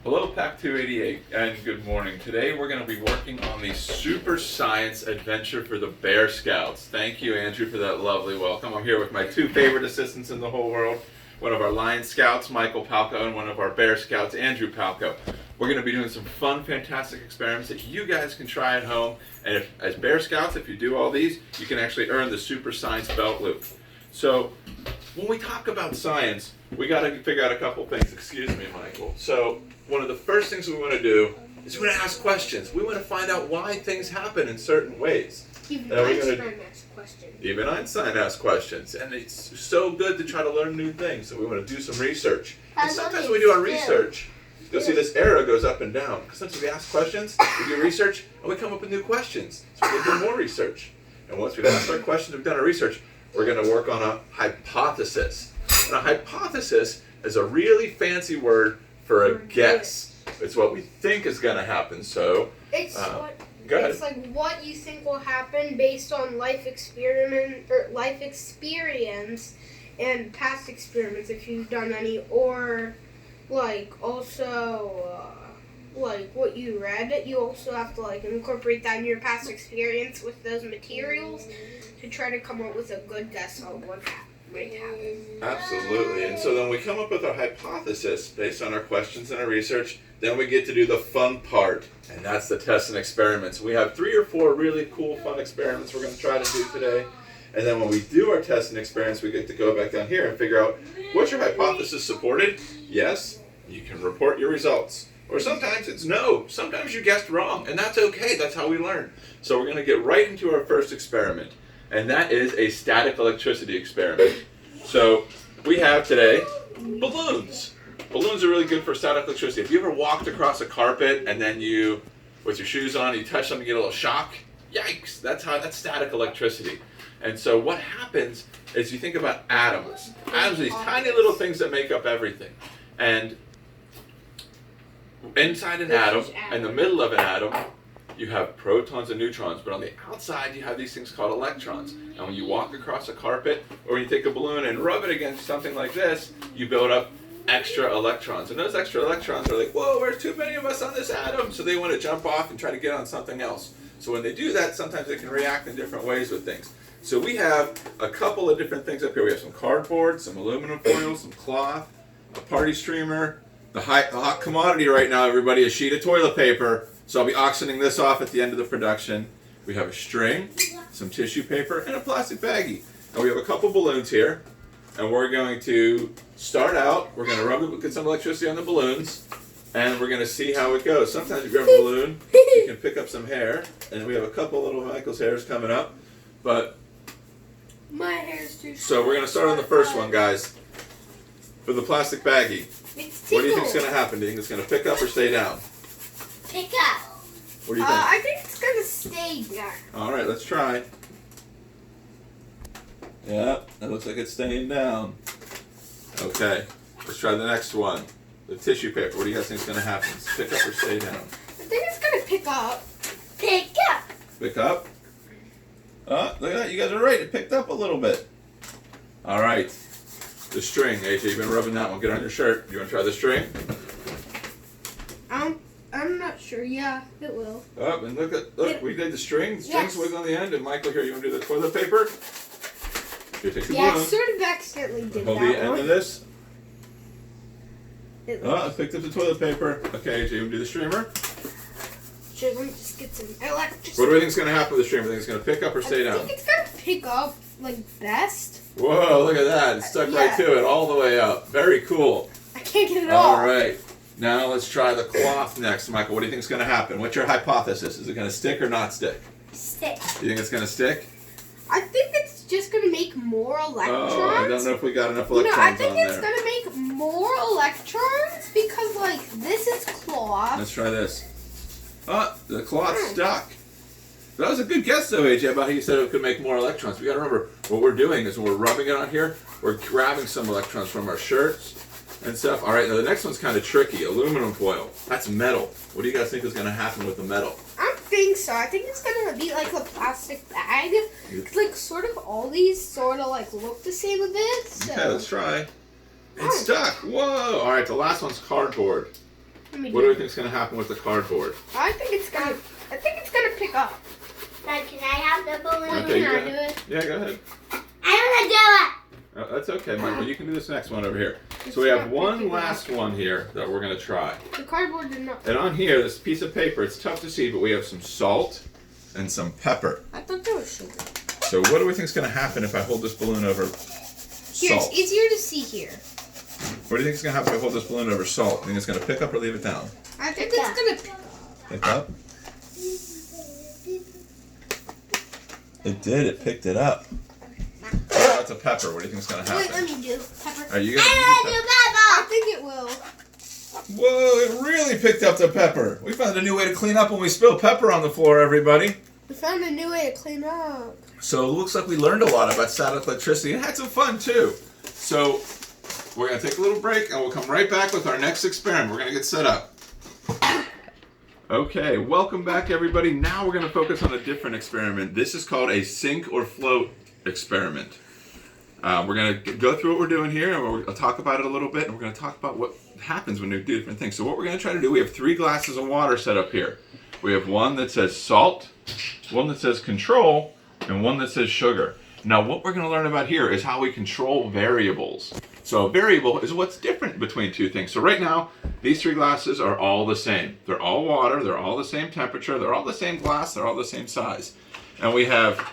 Hello, Pack 288, and good morning. Today we're going to be working on the Super Science Adventure for the Bear Scouts. Thank you, Andrew, for that lovely welcome. I'm here with my two favorite assistants in the whole world, one of our Lion Scouts, Michael Palco, and one of our Bear Scouts, Andrew Palco. We're going to be doing some fun, fantastic experiments that you guys can try at home. And as Bear Scouts, if you do all these, you can actually earn the Super Science Belt Loop. So, when we talk about science, we got to figure out a couple things. Excuse me, Michael. So, one of the first things we want to do is we want to ask questions. We want to find out why things happen in certain ways. Even Einstein asked questions. Even Einstein asked questions. And it's so good to try to learn new things. So we want to do some research. And sometimes we do our research. You'll see this arrow goes up and down. Because sometimes we ask questions, we do research, and we come up with new questions. So we do more research. And once we've asked our questions, we've done our research, we're going to work on a hypothesis. And a hypothesis is a really fancy word for a guess. It's what we think is going to happen. So, it's it's like what you think will happen based on life experience and past experiments if you've done any, or like also like what you read. You also have to like incorporate that in your past experience with those materials to try to come up with a good guess on what might happen. Absolutely. And so then we come up with our hypothesis based on our questions and our research. Then we get to do the fun part, and that's the tests and experiments. We have 3 or 4 really cool, fun experiments we're going to try to do today. And then when we do our tests and experiments, we get to go back down here and figure out, was your hypothesis supported? Yes, you can report your results. Or sometimes it's no. Sometimes you guessed wrong, and that's okay. That's how we learn. So we're going to get right into our first experiment, and that is a static electricity experiment. So we have today balloons. Balloons are really good for static electricity. Have you ever walked across a carpet and then you, with your shoes on, you touch something, you get a little shock? Yikes! That's static electricity. And so what happens is you think about atoms. Atoms are these tiny little things that make up everything. And inside an atom, in the middle of an atom, you have protons and neutrons, but on the outside you have these things called electrons. And when you walk across a carpet, or you take a balloon and rub it against something like this, you build up extra electrons. And those extra electrons are like, whoa, there's too many of us on this atom, so they want to jump off and try to get on something else. So when they do that, sometimes they can react in different ways with things. So we have a couple of different things up here. We have some cardboard, some aluminum foil, some cloth, a party streamer. The hot commodity right now, everybody, is a sheet of toilet paper. So I'll be auctioning this off at the end of the production. We have a string, some tissue paper, and a plastic baggie. And we have a couple balloons here. And we're going to start out, we're going to rub it, get some electricity on the balloons, and we're going to see how it goes. Sometimes you grab a balloon, you can pick up some hair, and we have a couple little Michael's hairs coming up. But My hair's too short. so we're going to start on the first one, guys. For the plastic baggie. What do you think is going to happen? Do you think it's going to pick up or stay down? Pick up. What do you think? I think it's going to stay down. All right, let's try. Yeah, that looks like it's staying down. Okay, let's try the next one. The tissue paper. What do you guys think is going to happen? Pick up or stay down? I think it's going to pick up. Pick up. Pick up. Oh, look at that. You guys are right. It picked up a little bit. All right. The string. AJ, you've been rubbing that one. Get on your shirt. You want to try the string? I'm not sure. Yeah, it will. Oh, and look, we did the string. The string's Yes. wiggling on the end. And Michael, here, you want to do the toilet paper? Here, take the Yeah, I balloon. sort of accidentally did Hold that the end one. of this. It Oh, I picked up the toilet paper. Okay, AJ, you want to do the streamer? Should we just get some electricity? What do we think is going to happen with the streamer? Do you think it's going to pick up or stay I down? think it's going to pick up, like, best. Whoa, look at that. It stuck right to it all the way up. Very cool. I can't get it off. All right. Now let's try the cloth next. Michael, what do you think is going to happen? What's your hypothesis? Is it going to stick or not stick? Stick. You think it's going to stick? I think it's just going to make more electrons. Oh, I don't know if we got enough You know, electrons I think on it's there. going to make more electrons because, like, this is cloth. Let's try this. Oh, the cloth stuck. That was a good guess, though, AJ, about how you said it could make more electrons. We got to remember, what we're doing is when we're rubbing it on here, we're grabbing some electrons from our shirts and stuff. All right, now the next one's kind of tricky. Aluminum foil. That's metal. What do you guys think is going to happen with the metal? I don't think so. I think it's going to be like a plastic bag. It's like sort of all these sort of like look the same a bit. So. Okay, let's try. It's stuck. Whoa. All right, the last one's cardboard. What do you think is going to happen with the cardboard? I think it's gonna pick up. Dad, can I have the balloon? Okay, Can go I do ahead. it? Yeah, go ahead. I want to do it. That's okay, Michael. You can do this next one over here. So we have one last one here that we're going to try. The cardboard did not. And on here, this piece of paper, it's tough to see, but we have some salt and some pepper. I thought there was sugar. So what do we think is going to happen if I hold this balloon over Here, salt? it's easier to see here. What do you think is going to happen if I hold this balloon over salt? Do you think it's going to pick up or leave it down? I think it's gonna pick up. Pick up? It did. It picked it up. Oh, that's a pepper. What do you think is going to Wait, let happen? me do pepper. Are you I going want to do I pepper. think it will. Whoa, it really picked up the pepper. We found a new way to clean up when we spill pepper on the floor, everybody. We found a new way to clean up. So it looks like we learned a lot about static electricity and had some fun too. So we're going to take a little break and we'll come right back with our next experiment. We're going to get set up. Okay, welcome back everybody. Now we're going to focus on a different experiment. This is called a sink or float experiment. We're going to go through what we're doing here and we'll talk about it a little bit and we're going to talk about what happens when we do different things. So what we're going to try to do, we have 3 glasses of water set up here. We have one that says salt, one that says control, and one that says sugar. Now what we're going to learn about here is how we control variables. So a variable is what's different between two things. So right now, these 3 glasses are all the same. They're all water, they're all the same temperature, they're all the same glass, they're all the same size. And we have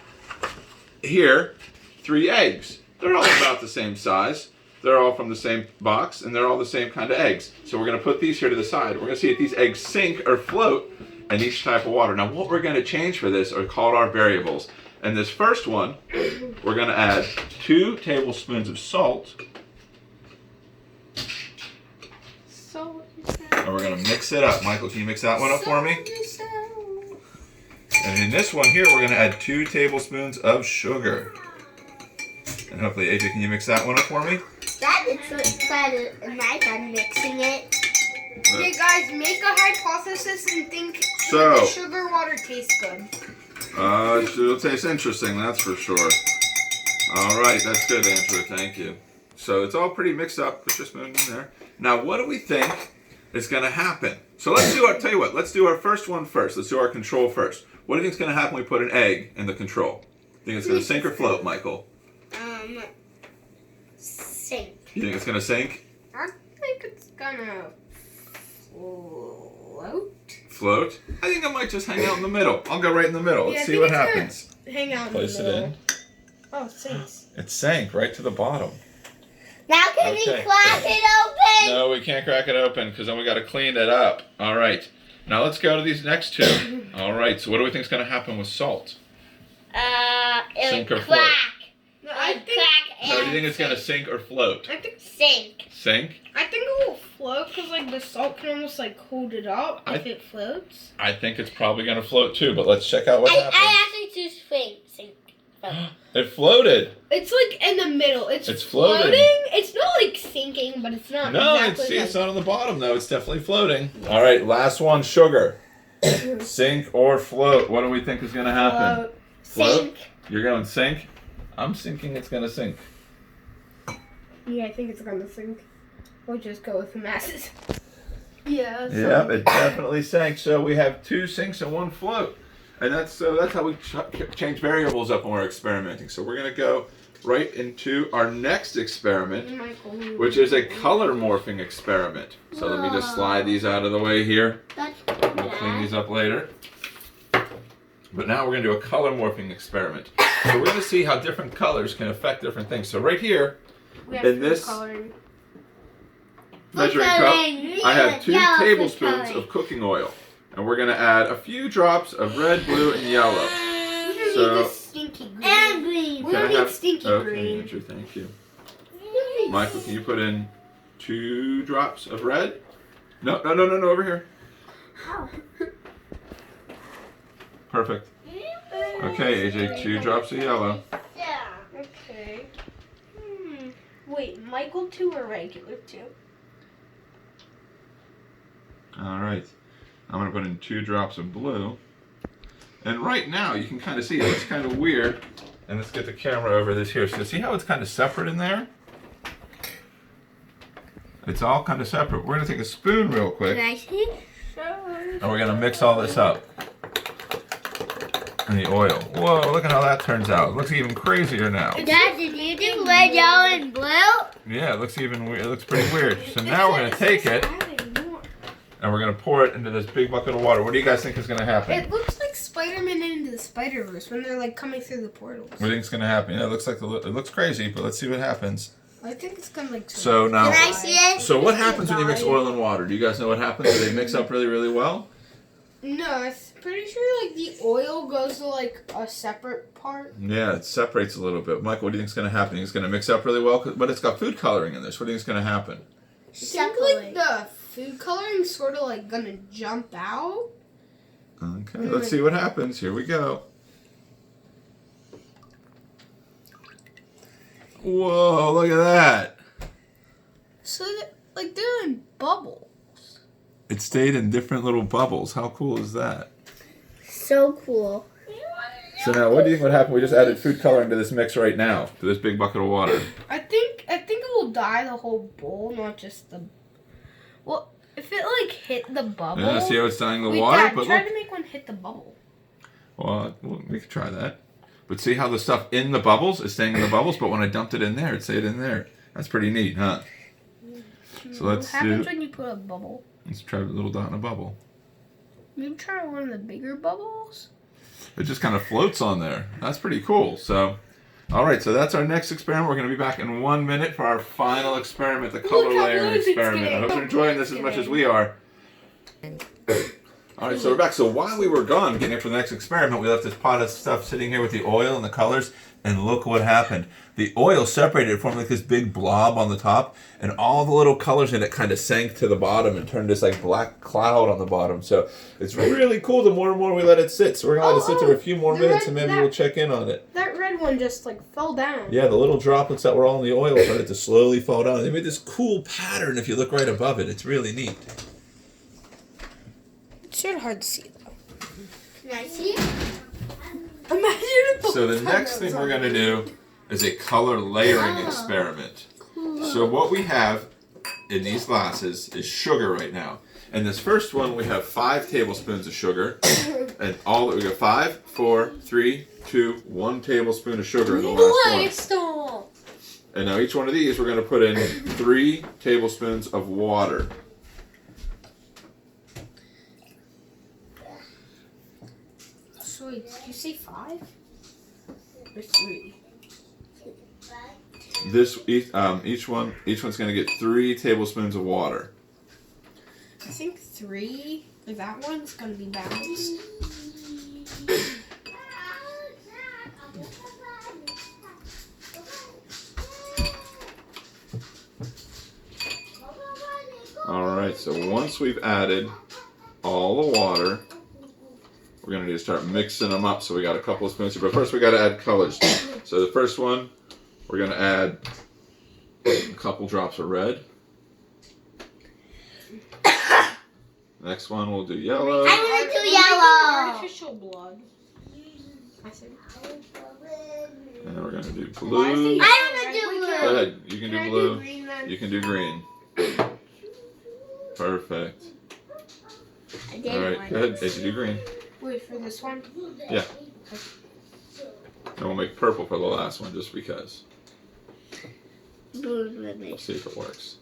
here 3 eggs. They're all about the same size. They're all from the same box, and they're all the same kind of eggs. So we're going to put these here to the side. We're going to see if these eggs sink or float in each type of water. Now what we're going to change for this are called our variables. And this first one, we're going to add 2 tablespoons of salt. And we're going to mix it up. Michael, can you mix that one up for me? And in this one here, we're going to add 2 tablespoons of sugar. And hopefully, AJ, can you mix that one up for me? That looks so excited. Am I done mixing it? Okay, guys, make a hypothesis and think So- the sugar water tastes good. It'll taste interesting, that's for sure. All right, that's good, Andrew. Thank you. So it's all pretty mixed up. Put your spoon in there. Now, what do we think is going to happen? So let's do our. Tell you what. Let's do our first one first. Let's do our control first. What do you think is going to happen when we put an egg in the control? Think it's going to sink or float, Michael? Sink. You think it's going to sink? I think it's gonna float. Float? I think I might just hang out in the middle. I'll go right in the middle. Yeah, I Let's see think what it's gonna happens. Hang out Place in it the middle. in. Oh, it sinks. It sank right to the bottom. Now can we Okay. crack it open? No, we can't crack it open because then we got to clean it up. All right. Now let's go to these next 2. All right. So what do we think is going to happen with salt? It Sink would or float? crack. No, I It would think crack So do you and think it's going to sink or float? I think sink. Sink? it will float because like the salt can almost like hold it up if it floats. I think it's probably going to float too, but let's check out what happens. I actually choose sink. It floated. It's like in the middle. It's floating. It's not like sinking, but it's not No, exactly it's like not on the bottom though. It's definitely floating. All right, last one, sugar. Sink or float? What do we think is going to happen? Float? Sink. You're going sink? I'm thinking it's going to sink. Yeah, I think it's gonna sink. We'll just go with the masses. Yeah. Yep, it definitely sank. So we have 2 sinks and 1 float. And that's how we change variables up when we're experimenting. So we're going to go right into our next experiment, which is a color morphing experiment. So let me just slide these out of the way here. We'll clean these up later. But now we're going to do a color morphing experiment. So we're going to see how different colors can affect different things. So right here, in this measuring cup, I have 2 tablespoons of cooking oil. And we're going to add a few drops of red, blue, and yellow. So, stinky green. And green. We can don't I need have, stinky okay, green. Andrew, thank you. Michael, can you put in 2 drops of red? No, over here. Perfect. Okay, AJ, 2 drops of yellow. Yeah. Okay. Wait, Michael 2 or regular 2? All right. I'm going to put in 2 drops of blue. And right now, you can kind of see it looks kind of weird. And let's get the camera over this here. So see how it's kind of separate in there? It's all kind of separate. We're gonna take a spoon real quick, Can I see? and we're gonna mix all this up. And the oil. Whoa, look at how that turns out. It looks even crazier now. Dad, did you do red, yellow, and blue? Yeah, it looks even weird. It looks pretty weird. So now we're gonna take it and we're gonna pour it into this big bucket of water. What do you guys think is gonna happen? It looks like Spider-Man into the Spider-Verse when they're like coming through the portals. What do you think's gonna happen? Yeah, it looks like it looks crazy, but let's see what happens. I think it's gonna like. So now, Can I see it? so what happens when you mix oil and water? Do you guys know what happens? Do they mix up really, really well? No, I'm pretty sure like the oil goes to like a separate part. Yeah, it separates a little bit. Michael, what do you think's gonna happen? It's gonna mix up really well, but it's got food coloring in this. What do you think's gonna happen? I think like the food coloring's sort of like gonna jump out. Okay, let's see what happens. Here we go. Whoa, look at that. So like they're in bubbles. It stayed in different little bubbles. How cool is that? So cool. So now, what do you think would happen? We just added food coloring to this mix right now, to this big bucket of water. I think it will dye the whole bowl, not just the. Well, if it like hit the bubble. Yeah, see how it's dyeing the Wait, water? Dad, But try look, to make one hit the bubble. well, we could try that. But see how the stuff in the bubbles is staying in the bubbles, but when I dumped it in there, it stayed in there. That's pretty neat, huh? So What let's happens do. when you put a bubble? Let's try a little dot in a bubble. Maybe try one of the bigger bubbles. It just kind of floats on there. That's pretty cool. So, all right. So that's our next experiment. We're going to be back in 1 minute for our final experiment, the color Look how layering blue it's experiment. I getting. hope you're enjoying this as much as we are. All right, so we're back. So while we were gone getting ready for the next experiment, we left this pot of stuff sitting here with the oil and the colors, and look what happened. The oil separated, it formed like this big blob on the top, and all the little colors in it kind of sank to the bottom and turned this like black cloud on the bottom. So it's really cool the more and more we let it sit. So we're going to let it sit there for a few more minutes, and maybe we'll check in on it. That red one just like fell down. Yeah, the little droplets that were all in the oil started to slowly fall down. They made this cool pattern if you look right above it. It's really neat. It's sort of hard to see though. Can I see it? Imagine if So the next thing we're going to do is a color layering experiment. So what we have in these glasses is sugar right now. In this first one, we have 5 tablespoons of sugar. And all that we got 5, 4, 3, 2, 1 tablespoon of sugar in the last one. And now each one of these, we're going to put in 3 tablespoons of water. So wait, did you say 5? Or 3? This each one's going to get 3 tablespoons of water. I think 3. Like that one's gonna be balanced. Alright, so once we've added all the water, we're going to need to start mixing them up. So we got a couple of spoons here, but first we got to add colors. So the first one, we're going to add a couple drops of red. Next one, we'll do yellow. I'm gonna do yellow. Artificial blood. I said. And we're going to do Why is blue. it- I'm gonna do Go blue. ahead, you can Can I do do blue. green then? You can do green. Perfect. I did Alright, one. go ahead. Did you do green? Wait for this one. Yeah. And we'll make purple for the last one just because. Blue, blue, blue. We'll see if it works.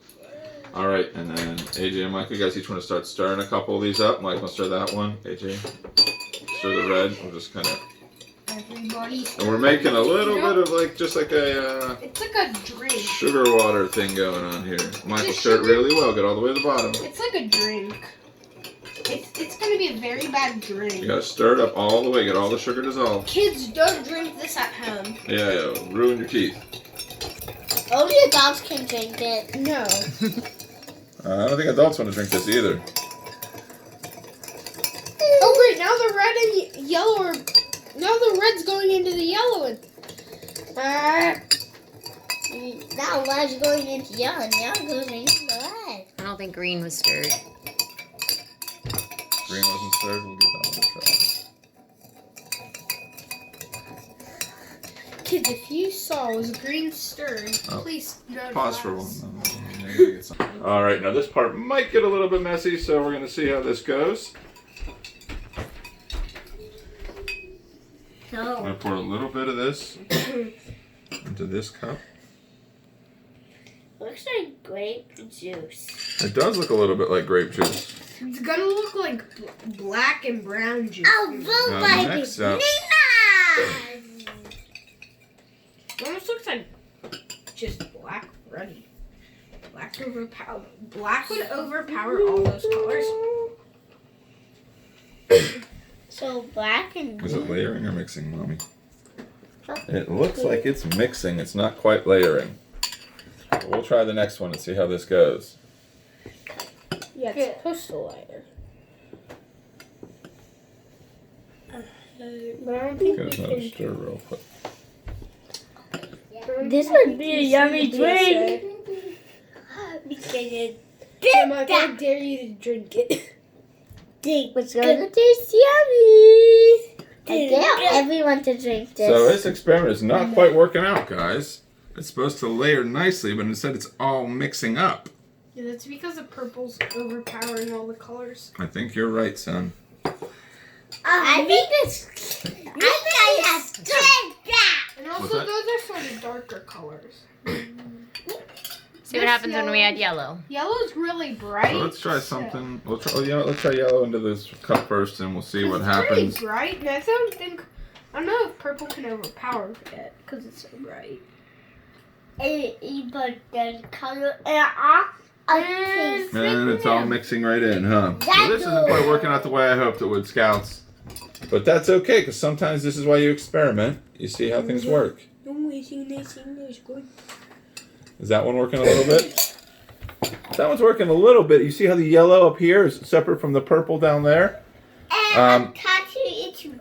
Alright, and then AJ and Michael, you guys each want to start stirring a couple of these up. Mike will stir that one. AJ, stir the red. We'll just kind of. Everybody. And we're making a little bit of like, just like a It's like a drink. sugar water thing going on here. Michael, stir it really well. Get all the way to the bottom. It's like a drink. It's gonna be a very bad drink. You gotta stir it up all the way. Get all the sugar dissolved. Kids, don't drink this at home. Yeah, ruin your teeth. Only adults can drink it. No. I don't think adults want to drink this either. Oh great, now the red and yellow are. Now the red's going into the yellow and. Now red's going into yellow and yellow goes into red. I don't think green was stirred. Green wasn't stirred. We'll get that one in trouble. Kids, if you saw was green stirred, Oh. please notify Pause for us. one. All right, now this part might get a little bit messy, so we're gonna see how this goes. I'm gonna pour a little bit of this into this cup. Looks like grape juice. It does look a little bit like grape juice. It's gonna look like black and brown juice. Oh, blue baby. Next up. It almost looks like just black ready. Black would overpower all those colors. So black and Is it layering or mixing, Mommy? It looks like it's mixing. It's not quite layering. But we'll try the next one and see how this goes. Yeah, it's supposed to layer. But I don't think Goes on stir real quick. This would be a yummy drink. I'm not gonna dare you to drink it. It's gonna taste yummy. I dare everyone to drink this. So this experiment is not quite working out, guys. It's supposed to layer nicely, but instead it's all mixing up. Yeah, that's because the purple's overpowering all the colors. I think you're right, son. I think it's. I have drink that. And What's also, that? those are sort of darker colors. See what happens when we add yellow. Yellow's really bright. So let's try something. Let's try yellow into this cup first, and we'll see what It's happens. pretty bright, and I don't know if purple can overpower it because it's so bright. But the color and And it's all mixing right in, huh? So this isn't quite working out the way I hoped it would, Scouts. But that's okay, because sometimes this is why you experiment. You see how things work. Is that one working a little bit? That one's working a little bit. You see how the yellow up here is separate from the purple down there? And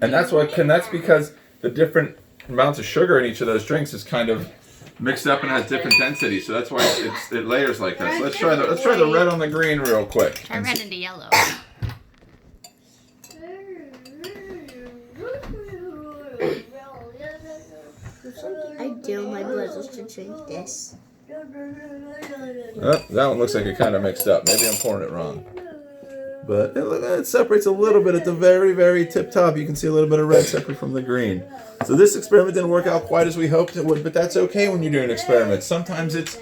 that's because the different amounts of sugar in each of those drinks is kind of mixed up and has different densities. So that's why it layers like that. So let's try the red on the green real quick. Try red into yellow. I dare my brothers to drink this. Oh, that one looks like it kind of mixed up. Maybe I'm pouring it wrong. But it separates a little bit at the very, very tip top. You can see a little bit of red separate from the green. So this experiment didn't work out quite as we hoped it would, but that's okay when you're doing experiments. Sometimes it's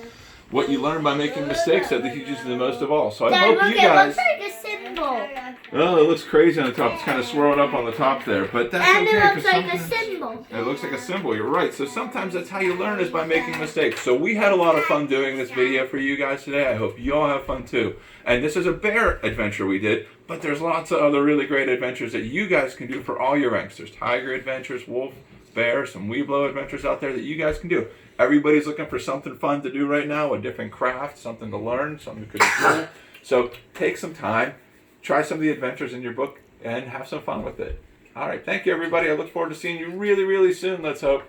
what you learn by making mistakes that teaches you the most of all. So I hope you guys... It looks like a symbol. Oh, it looks crazy on the top. It's kind of swirled up on the top there, but that's And okay. it looks 'cause like a sometimes- symbol. It looks like a symbol, you're right. So sometimes that's how you learn is by making mistakes. So we had a lot of fun doing this video for you guys today. I hope you all have fun too. And this is a bear adventure we did, but there's lots of other really great adventures that you guys can do for all your ranks. There's tiger adventures, wolf, bear, some Weeblo adventures out there that you guys can do. Everybody's looking for something fun to do right now, a different craft, something to learn, something that could be cool. So take some time, try some of the adventures in your book, and have some fun with it. All right, thank you, everybody. I look forward to seeing you really, really soon, let's hope.